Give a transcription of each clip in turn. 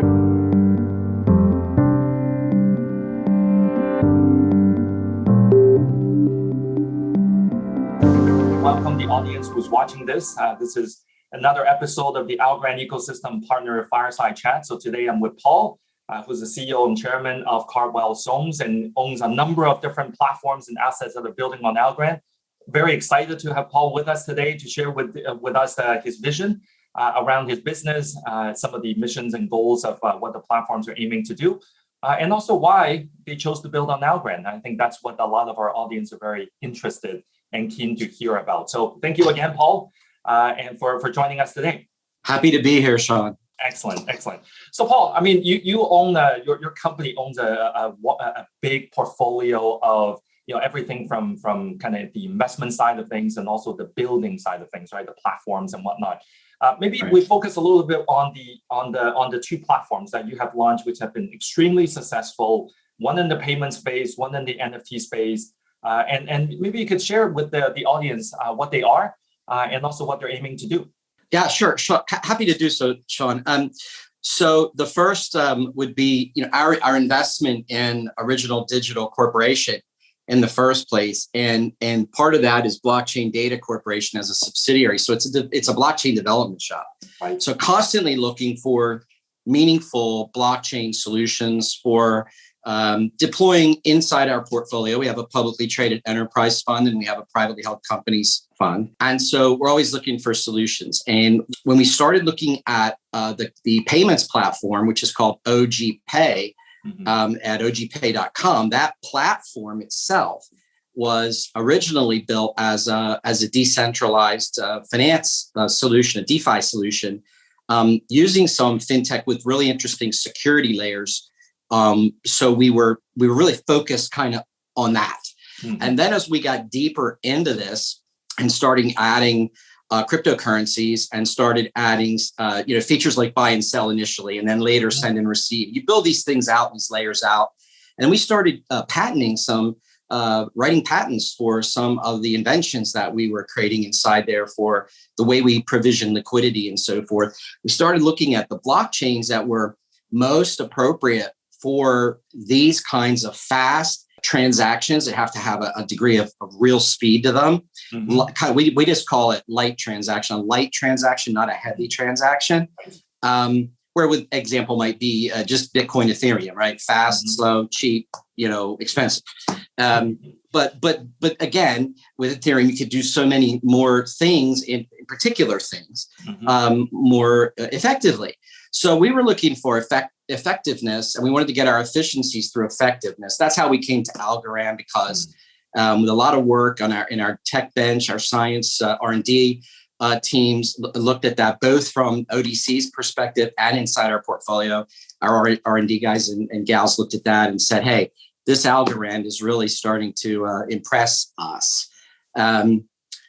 Welcome the audience who's watching this. This is another episode of the Algorand Ecosystem Partner Fireside Chat. So today I'm with Paul, who's the CEO and chairman of Caldwell and owns a number of different platforms and assets that are building on Algorand. Very excited to have Paul with us today to share with us his vision around his business, some of the missions and goals of what the platforms are aiming to do, and also why they chose to build on Algorand. I think that's what a lot of our audience are very interested and keen to hear about. So thank you again, Paul, and for joining us today. Happy to be here, Sean. Excellent. So Paul, I mean, you own your company owns a big portfolio of everything from kind of the investment side of things and also the building side of things, right? The platforms and whatnot. Maybe we focus a little bit on the two platforms that you have launched, which have been extremely successful. One in the payment space, one in the NFT space. And maybe you could share with the audience what they are and also what they're aiming to do. Yeah, sure. Happy to do so, Sean. So the first would be our investment in Original Digital Corporation in the first place, and part of that is Blockchain Data Corporation as a subsidiary. So it's a blockchain development shop. Right. So constantly looking for meaningful blockchain solutions for deploying inside our portfolio. We have a publicly traded enterprise fund and we have a privately held companies fund. And so we're always looking for solutions. And when we started looking at the payments platform, which is called OG2D, at ogpay.com, that platform itself was originally built as a decentralized finance solution, a DeFi solution, using some fintech with really interesting security layers. So we were really focused kind of on that. And then as we got deeper into this and starting adding cryptocurrencies and started adding features like buy and sell initially, and then later send and receive, you build these things out, these layers out. And we started patenting writing patents for some of the inventions that we were creating inside there for the way we provision liquidity and so forth. We started looking at the blockchains that were most appropriate for these kinds of fast transactions that have to have a degree of real speed to them. We just call it light transaction, a light transaction, not a heavy transaction. Where with example might be just Bitcoin, Ethereum, right? Fast, slow, cheap, expensive. But again, with Ethereum, you could do so many more things, in particular things, more effectively. So we were looking for effectiveness, and we wanted to get our efficiencies through effectiveness. That's how we came to Algorand, because with a lot of work in our tech bench, our science R&D teams looked at that both from ODC's perspective and inside our portfolio. Our R&D guys and gals looked at that and said, "Hey, this Algorand is really starting to impress us."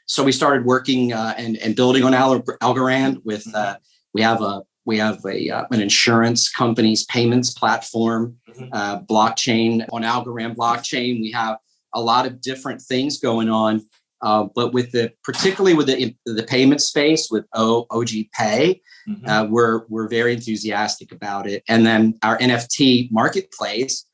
So we started working and building on Algorand with we have an insurance company's payments platform, blockchain on Algorand blockchain. We have a lot of different things going on, but particularly with the payment space with OG2D, we're very enthusiastic about it. And then our NFT marketplace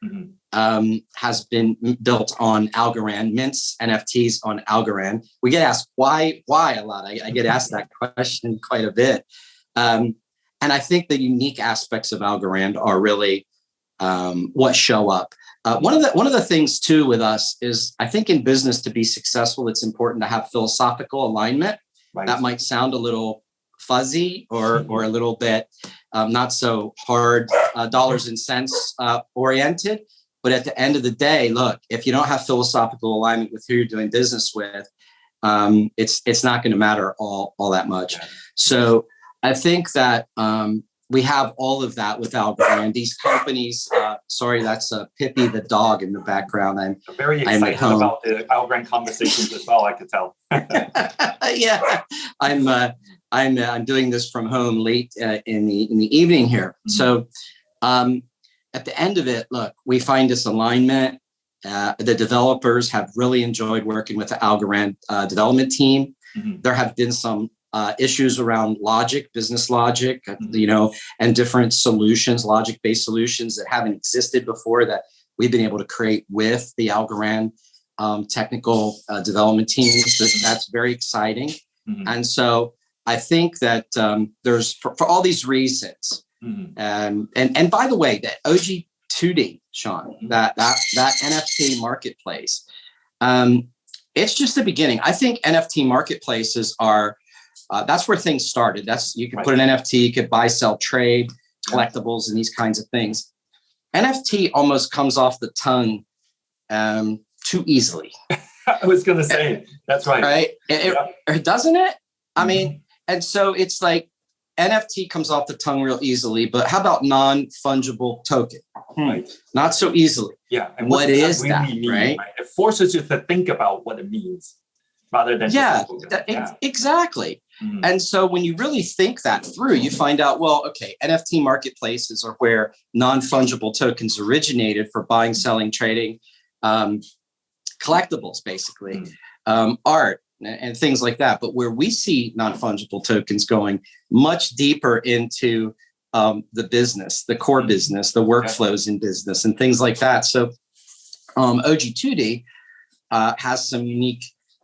has been built on Algorand, mints NFTs on Algorand. We get asked why a lot. I get asked that question quite a bit. And I think the unique aspects of Algorand are really what show up. One of the things too with us is, I think in business to be successful, it's important to have philosophical alignment. Right. That might sound a little fuzzy or a little bit not so hard dollars and cents oriented. But at the end of the day, look, if you don't have philosophical alignment with who you're doing business with, it's not going to matter all that much. So I think that we have all of that with Algorand. These companies, sorry, that's Pippi the dog in the background. I'm very excited about the Algorand conversations as well, I could tell. Yeah, I'm doing this from home late in the evening here. So at the end of it, look, we find this alignment. The developers have really enjoyed working with the Algorand development team. There have been some issues around logic, business logic, and different solutions, logic-based solutions that haven't existed before that we've been able to create with the Algorand technical development teams. That's very exciting. And so I think that there's for all these reasons. And by the way, that OG2D, Sean, that NFT marketplace, it's just the beginning. I think NFT marketplaces are that's where things started. You can put an NFT, you could buy, sell, trade, collectibles, and these kinds of things. NFT almost comes off the tongue too easily. I was going to say, that's right. Right? Doesn't it? I mean, and so it's like NFT comes off the tongue real easily, but how about non-fungible token? Right. Not so easily. Yeah. And what is really that, mean, right? It forces you to think about what it means rather than exactly. And so when you really think that through, you find out, well, okay, NFT marketplaces are where non-fungible tokens originated for buying, selling, trading, collectibles, basically, art and things like that. But where we see non-fungible tokens going much deeper into the business, the core business, the workflows in business and things like that. So OG2D has some unique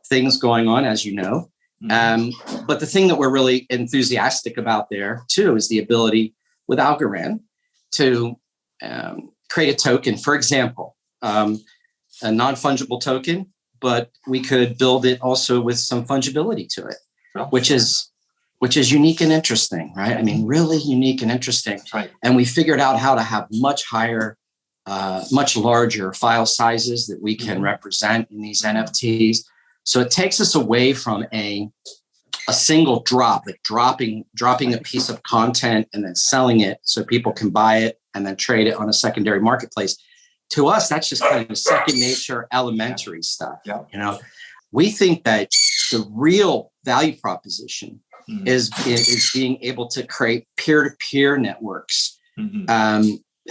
things going on, as you know. But the thing that we're really enthusiastic about there too is the ability with Algorand to create a token, for example, a non-fungible token, but we could build it also with some fungibility to it, which is unique and interesting, right? I mean, really unique and interesting. Right. And we figured out how to have much higher, much larger file sizes that we can represent in these NFTs. So it takes us away from a single drop, like dropping a piece of content and then selling it so people can buy it and then trade it on a secondary marketplace. To us, that's just kind of second nature, elementary stuff. Yeah. We think that the real value proposition is being able to create peer-to-peer networks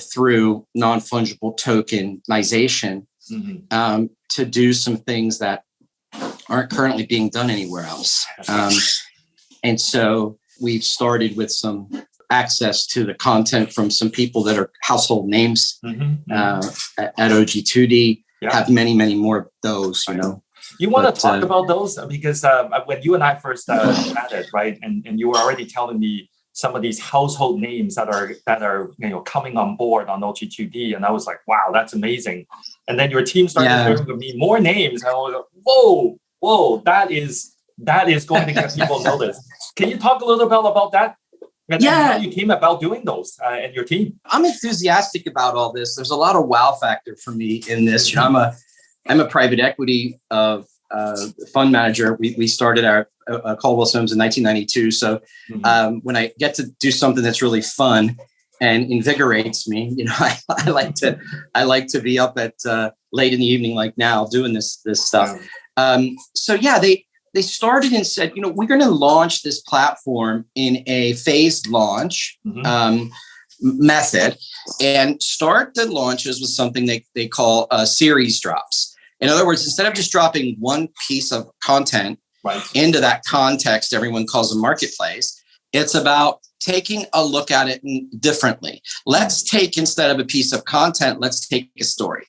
through non-fungible tokenization to do some things that aren't currently being done anywhere else. And so we've started with some access to the content from some people that are household names at OG2D, have many, many more of those, You want to talk about those? Because when you and I first chatted, right, and you were already telling me some of these household names that are coming on board on OG2D, and I was like, wow, that's amazing. And then your team started sharing with me more names, and I was like, whoa, that is going to get people noticed. Can you talk a little bit about that? And how you came about doing those and your team? I'm enthusiastic about all this. There's a lot of wow factor for me in this. I'm a private equity fund manager. We started our Caldwell in 1992. So when I get to do something that's really fun and invigorates me, I like to be up at late in the evening, like now, doing this stuff. They started and said, we're going to launch this platform in a phased launch method, and start the launches with something they call series drops. In other words, instead of just dropping one piece of content into that context everyone calls a marketplace, it's about taking a look at it differently. Let's take, instead of a piece of content, let's take a story.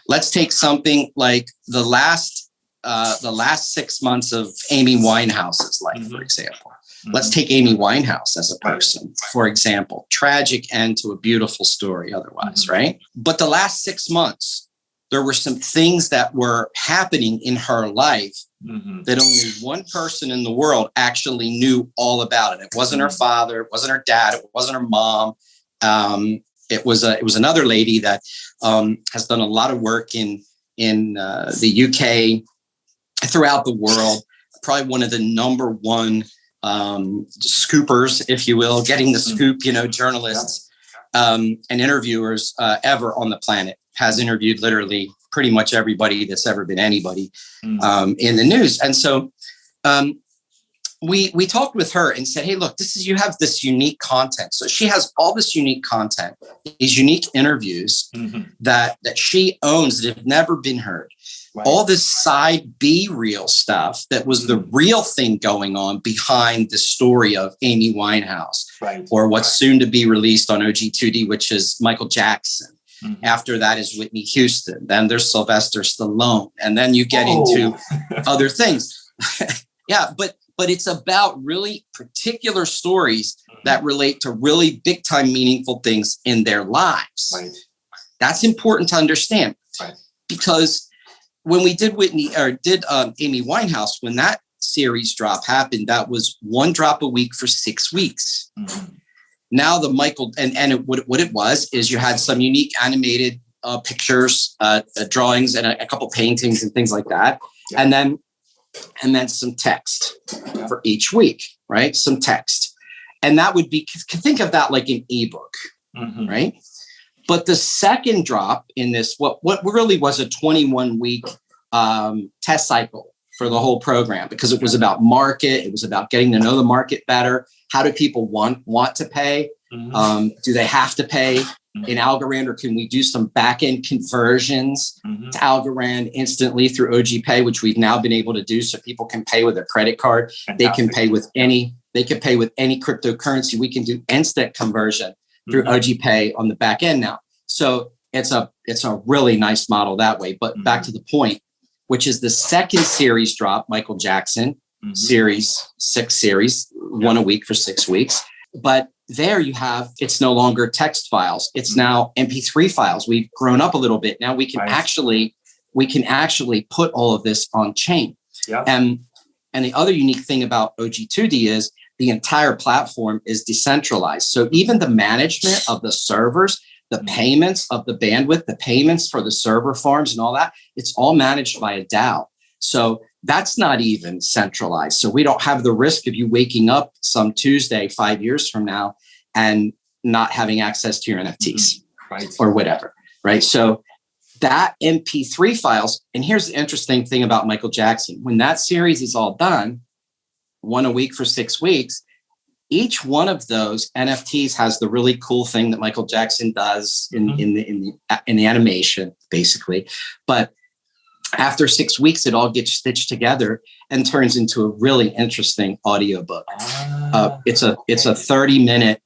Let's take something like the last 6 months of Amy Winehouse's life, for example. Let's take Amy Winehouse as a person, for example. Tragic end to a beautiful story otherwise, right? But the last 6 months, there were some things that were happening in her life that only one person in the world actually knew all about it. It wasn't her father, it wasn't her dad, it wasn't her mom. It was another lady that has done a lot of work in the UK, throughout the world, probably one of the number one scoopers, if you will, getting the scoop, journalists and interviewers ever on the planet, has interviewed literally pretty much everybody that's ever been anybody in the news. And so we talked with her and said, hey, look, you have this unique content. So she has all this unique content, these unique interviews that she owns that have never been heard. all this side B reel stuff that was the real thing going on behind the story of Amy Winehouse, or what's soon to be released on OG2D, which is Michael Jackson. After that is Whitney Houston. Then there's Sylvester Stallone. And then you get into other things. Yeah, but it's about really particular stories that relate to really big time meaningful things in their lives. That's important to understand, because when we did Amy Winehouse, when that series drop happened, that was one drop a week for 6 weeks. Now the Michael what it was is you had some unique animated pictures, drawings, and a couple paintings and things like that, and then some text for each week, right? Some text, and that would be, think of that like an ebook, right? But the second drop in this, what really was a 21-week test cycle for the whole program, because it was about market. It was about getting to know the market better. How do people want to pay? Do they have to pay in Algorand, or can we do some back-end conversions to Algorand instantly through OG Pay, which we've now been able to do, so people can pay with their credit card. They can pay with any cryptocurrency. We can do instant conversion through OG Pay on the back end now. So it's a really nice model that way. But back to the point, which is the second series drop, Michael Jackson series, 6 series, one a week for 6 weeks. But there you have, it's no longer text files. It's now MP3 files. We've grown up a little bit. Now we can actually put all of this on chain. And the other unique thing about OG2D is the entire platform is decentralized. So even the management of the servers, the payments of the bandwidth, the payments for the server farms and all that, it's all managed by a DAO. So that's not even centralized. So we don't have the risk of you waking up some Tuesday 5 years from now and not having access to your NFTs or whatever, right? So that MP3 files, and here's the interesting thing about Michael Jackson. When that series is all done, one a week for 6 weeks, each one of those NFTs has the really cool thing that Michael Jackson does in the animation, basically. But after 6 weeks, it all gets stitched together and turns into a really interesting audiobook. It's a 30-minute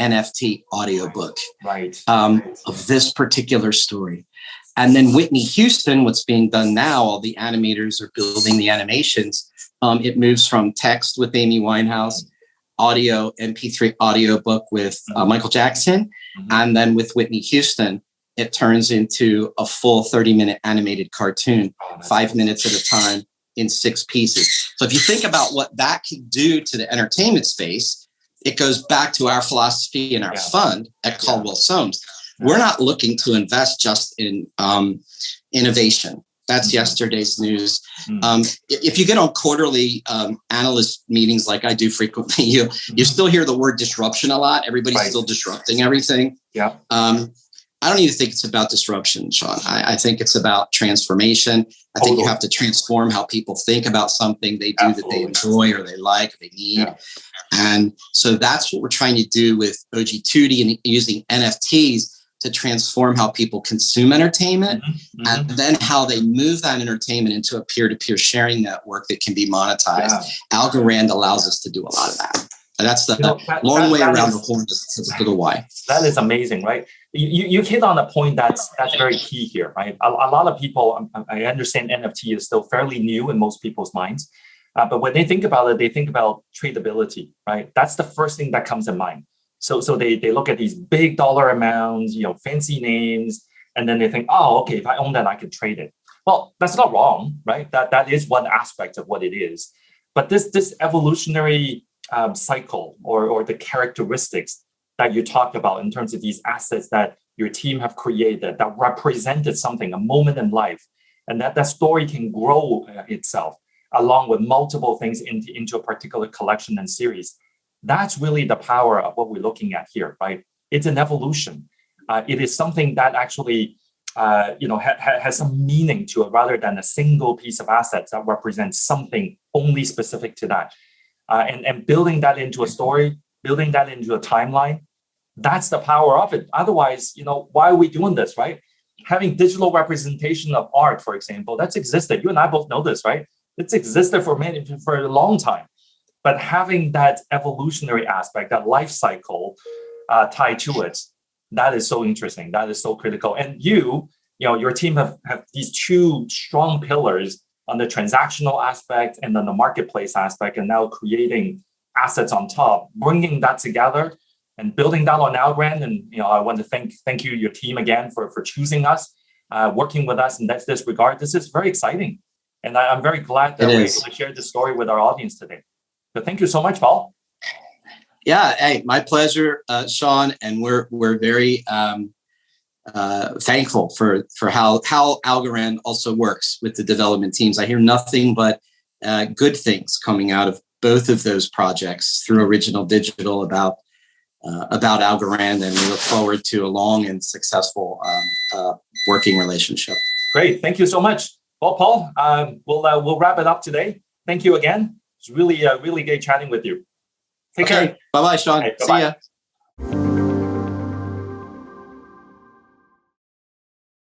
NFT audiobook of this particular story. And then Whitney Houston, what's being done now, all the animators are building the animations. It moves from text with Amy Winehouse, audio, MP3 audiobook with Michael Jackson, and then with Whitney Houston, it turns into a full 30-minute animated cartoon, 5 minutes at a time in 6 pieces. So if you think about what that could do to the entertainment space, it goes back to our philosophy and our fund at Caldwell Soames. We're not looking to invest just in innovation. That's yesterday's news. If you get on quarterly analyst meetings like I do frequently, you still hear the word disruption a lot. Everybody's still disrupting everything. I don't even think it's about disruption, Sean. I think it's about transformation. I think you have to transform how people think about something they do that they enjoy or they like, or they need. And so that's what we're trying to do with OG2D and using NFTs to transform how people consume entertainment and then how they move that entertainment into a peer-to-peer sharing network that can be monetized. Algorand allows us to do a lot of that. And that's the long way around the horn to the why. That is amazing, right? You hit on a point that's very key here, right? A lot of people, I understand NFT is still fairly new in most people's minds, but when they think about it, they think about tradability, right? That's the first thing that comes in mind. So they look at these big dollar amounts, fancy names, and then they think, oh, okay, if I own that, I can trade it. Well, that's not wrong, right? That is one aspect of what it is. But this evolutionary cycle or the characteristics that you talked about in terms of these assets that your team have created that represented something, a moment in life, and that story can grow itself along with multiple things into a particular collection and series. That's really the power of what we're looking at here, right? It's an evolution. It is something that actually, has some meaning to it rather than a single piece of assets that represents something only specific to that. And building that into a story, building that into a timeline, that's the power of it. Otherwise, why are we doing this, right? having digital representation of art, for example, that's existed. You and I both know this, right? It's existed for a long time. But having that evolutionary aspect, that life cycle tied to it, that is so interesting. That is so critical. And your team have these two strong pillars on the transactional aspect and then the marketplace aspect, and now creating assets on top, bringing that together and building that on Algorand. And I want to thank you, your team again for choosing us, working with us in this regard. This is very exciting, and I'm very glad that we're able to share this story with our audience today. So thank you so much, Paul. Yeah, hey, my pleasure, Sean, and we're very thankful for how Algorand also works with the development teams. I hear nothing but good things coming out of both of those projects through Original Digital about Algorand, and we look forward to a long and successful working relationship. Great, thank you so much. Well, Paul, we'll wrap it up today. Thank you again. It's really great chatting with you. Take care. Bye-bye, Sean. Right, See ya.